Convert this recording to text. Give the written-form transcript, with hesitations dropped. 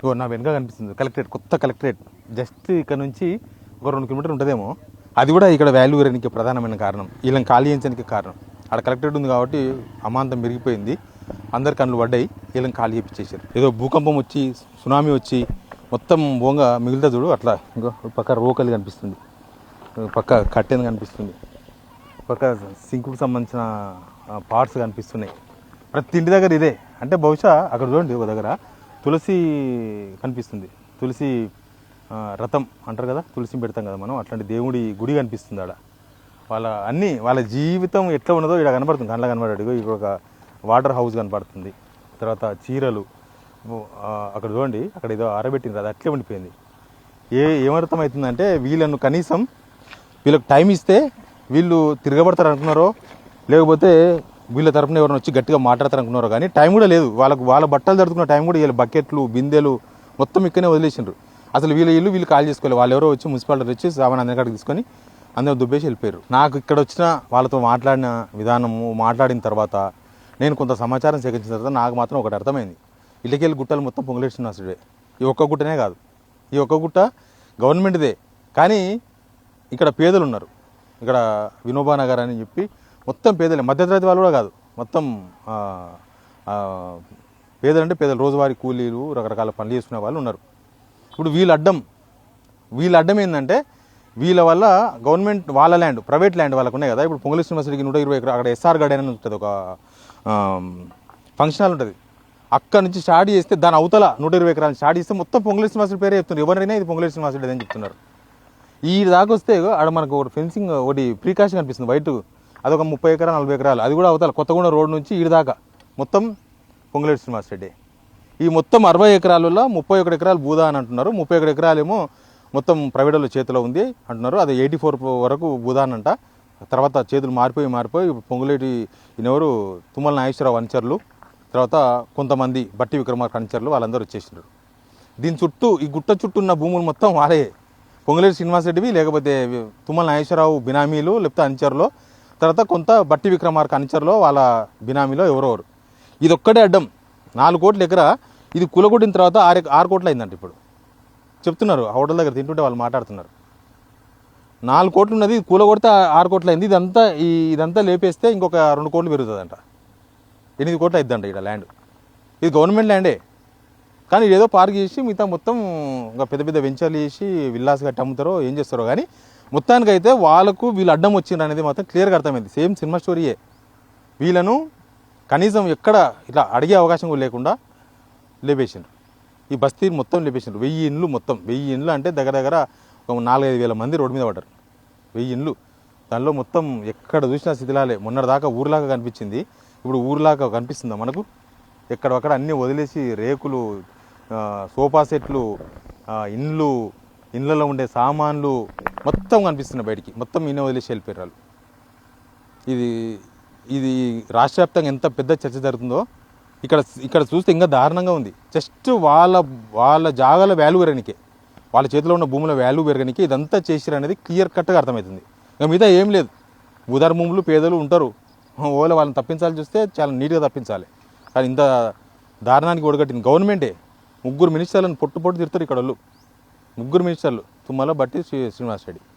ఇగో నా వెనుక కనిపిస్తుంది కలెక్టరేట్, కొత్త కలెక్టరేట్. జస్ట్ ఇక్కడ నుంచి ఒక 2 కిలోమీటర్లు ఉంటుందేమో. అది కూడా ఇక్కడ వాల్యూ వేయడానికి ప్రధానమైన కారణం, వీళ్ళని ఖాళీ చేయించడానికి కారణం. అక్కడ కలెక్టరేట్ ఉంది కాబట్టి అమాంతం పెరిగిపోయింది, అందరు కళ్ళు పడ్డాయి, వీళ్ళని ఖాళీ చేయించేసారు. ఏదో భూకంపం వచ్చి సునామీ వచ్చి మొత్తం బోంగ మిగులుతా చూడు అట్లా. ఇంకో పక్క రోకలి కనిపిస్తుంది, పక్క కట్టెన్ కనిపిస్తుంది, పక్క సింకుకు సంబంధించిన పార్ట్స్ కనిపిస్తున్నాయి. ప్రతి ఇంటి దగ్గర ఇదే. అంటే బహుశా అక్కడ చూడండి ఒక దగ్గర తులసి కనిపిస్తుంది, తులసి రథం అంటారు కదా, తులసిని పెడతాం కదా మనం, అట్లాంటి దేవుడి గుడి కనిపిస్తుంది ఆడ. వాళ్ళ జీవితం ఎట్లా ఉన్నదో ఇక్కడ కనబడుతుంది, కళ్ళ కనబడాడు. ఇక్కడ ఒక వాటర్ హౌస్ కనబడుతుంది, తర్వాత చీరలు అక్కడ చూడండి, అక్కడ ఏదో ఆరబెట్టింది, అది అట్లే ఉండిపోయింది. ఏమర్థం అవుతుందంటే వీళ్ళను కనీసం వీళ్ళకి టైం ఇస్తే వీళ్ళు తిరగబడతారు అనుకున్నారో, లేకపోతే వీళ్ళ తరఫున ఎవరైనా వచ్చి గట్టిగా మాట్లాడతారు అనుకున్నారో, కానీ టైం కూడా లేదు వాళ్ళ బట్టలు జరుపుకున్న టైం కూడా వీళ్ళ బకెట్లు బిందెలు మొత్తం ఇక్కడనే వదిలేసిండ్రు. అసలు వీళ్ళు కాల్ చేసుకోవాలి. వాళ్ళు ఎవరో వచ్చి మున్సిపాలిటీ వచ్చి సామాన్ అందరికాడికి తీసుకొని అందరూ దుబ్బేసి వెళ్ళిపోయారు. నాకు ఇక్కడ వచ్చిన వాళ్ళతో మాట్లాడిన విధానము, మాట్లాడిన తర్వాత నేను కొంత సమాచారం సేకరించిన తర్వాత నాకు మాత్రం ఒకటి అర్థమైంది. ఇళ్ళకెళ్ళి గుట్టలు మొత్తం పొంగులేటి శ్రీనివాసుడే. ఈ ఒక్క గుట్టనే కాదు, ఈ ఒక్క గుట్ట గవర్నమెంట్దే, కానీ ఇక్కడ పేదలు ఉన్నారు. ఇక్కడ వినోబా నగర్ అని చెప్పి మొత్తం పేదలే, మధ్యతరగతి వాళ్ళు కూడా కాదు, మొత్తం పేదలు అంటే పేదలు, రోజువారీ కూలీలు, రకరకాల పనులు చేసుకునే వాళ్ళు ఉన్నారు. ఇప్పుడు వీళ్ళ అడ్డం ఏంటంటే వీళ్ళ వల్ల గవర్నమెంట్ వాళ్ళ ల్యాండ్, ప్రైవేట్ ల్యాండ్ వాళ్ళకు ఉన్నాయి కదా. ఇప్పుడు పొంగులేటి యూనివర్సిటీకి 120 ఎకరాలు, అక్కడ ఎస్ఆర్ గార్డెన్ అని ఉంటుంది, ఒక ఫంక్షన్ హాల్ ఉంటుంది. అక్కడ నుంచి స్టార్ట్ చేస్తే దాని అవతల 120 ఎకరాలు స్టార్ట్ చేస్తే మొత్తం పొంగులేటి యూనివర్సిటీ పేరే చెప్తున్నారు. ఎవరైనా ఇది పొంగులేటి యూనివర్సిటీ అని చెప్తున్నారు. ఈ దాకా వస్తే ఆడ మనకు ఒకటి ఫెన్సింగ్, ఒకటి ప్రీకాషన్ కనిపిస్తుంది వైట్, అదొక 30 ఎకరాలు 40 ఎకరాలు, అది కూడా అవతల కొత్తగూడెం రోడ్ నుంచి ఈడి దాకా మొత్తం పొంగులేటి శ్రీనివాసరెడ్డి. ఈ మొత్తం 60 ఎకరాలలో 31 ఎకరాలు బూదా అని అంటున్నారు, 31 ఎకరాలు ఏమో మొత్తం ప్రైవేట్ వాళ్ళ చేతిలో ఉంది అంటున్నారు. అది 84 వరకు బూదా అని అంట. తర్వాత చేతులు మారిపోయి పొంగులేటి ఈయనెవరు తుమ్మల నాగేశ్వరరావు అనుచరులు, తర్వాత కొంతమంది బట్టి విక్రమార్క అనుచరులు, వాళ్ళందరూ వచ్చేసినారు. దీని చుట్టూ, ఈ గుట్ట చుట్టూ ఉన్న భూములు మొత్తం వాళ్ళే, పొంగులేటి శ్రీనివాసరెడ్డివి, లేకపోతే తుమ్మల నాగేశ్వరరావు బినామీలు, లేకపోతే అనుచరులు, తర్వాత కొంత బట్టి విక్రమార్క అనుచరులు వాళ్ళ బినామీలో ఎవరెవరు. ఇది ఒక్కటే అడ్డం. 4 కోట్ల ఎకరా ఇది కూలగొట్టిన తర్వాత 6 కోట్లు అయిందంట. ఇప్పుడు చెప్తున్నారు హోటల్ దగ్గర తింటుంటే వాళ్ళు మాట్లాడుతున్నారు. 4 కోట్లు ఉన్నది, కూలగొడితే 6 కోట్లు అయింది. ఇదంతా లేపేస్తే ఇంకొక 2 కోట్లు పెరుగుతుందంట, 8 కోట్లు అయిద్దంట ఇక్కడ ల్యాండ్. ఇది గవర్నమెంట్ ల్యాండే, కానీ ఏదో పార్క్ చేసి మిగతా మొత్తం ఇంకా పెద్ద పెద్ద వెంచర్లు చేసి విల్లాస్ కట్టి అమ్ముతారో ఏం చేస్తారో, కానీ మొత్తానికైతే వాళ్ళకు వీళ్ళు అడ్డం వచ్చిండ్రు అనేది మాత్రం క్లియర్గా అర్థమైంది. సేమ్ సినిమా స్టోరీయే. వీళ్ళను కనీసం ఎక్కడ ఇట్లా అడిగే అవకాశం కూడా లేకుండా లేపేసిండ్రు. ఈ బస్తీని మొత్తం లేపేసిండ్రు. 1000 ఇండ్లు, మొత్తం 1000 ఇండ్లు అంటే దగ్గర ఒక 4-5 వేల మంది రోడ్డు మీద పడ్డారు. 1000 ఇండ్లు, దానిలో మొత్తం ఎక్కడ చూసినా శిథిలాలే. మొన్నటిదాకా ఊర్లాగా కనిపించింది, ఇప్పుడు ఊర్లాగా కనిపిస్తుందా మనకు? ఎక్కడక్కడ అన్నీ వదిలేసి రేకులు, సోఫా సెట్లు, ఇండ్లలో ఉండే సామాన్లు మొత్తం కనిపిస్తున్నాయి బయటికి. మొత్తం ఈయన వదిలేసి వెళ్ళిపోయారు వాళ్ళు. ఇది రాష్ట్ర వ్యాప్తంగా ఎంత పెద్ద చర్చ జరుగుతుందో ఇక్కడ చూస్తే ఇంకా దారుణంగా ఉంది. జస్ట్ వాళ్ళ జాగాల వాల్యూ పెరగనికే, వాళ్ళ చేతిలో ఉన్న భూముల వాల్యూ పెరగనికే ఇదంతా చేసిరు అనేది క్లియర్ కట్గా అర్థమవుతుంది. ఇంకా మీద ఏం లేదు. ఉదార భూములు పేదలు ఉంటారు, ఓలా వాళ్ళని తప్పించాలి చూస్తే చాలా నీట్గా తప్పించాలి. కానీ ఇంత దారుణానికి ఒడగట్టింది గవర్నమెంటే. 3 మినిస్టర్లను పొట్టు తిరుతారు ఇక్కడ వాళ్ళు. 3 మినిస్టర్లు, తుమ్మల, బట్టి, శ్రీనివాసరెడ్డి.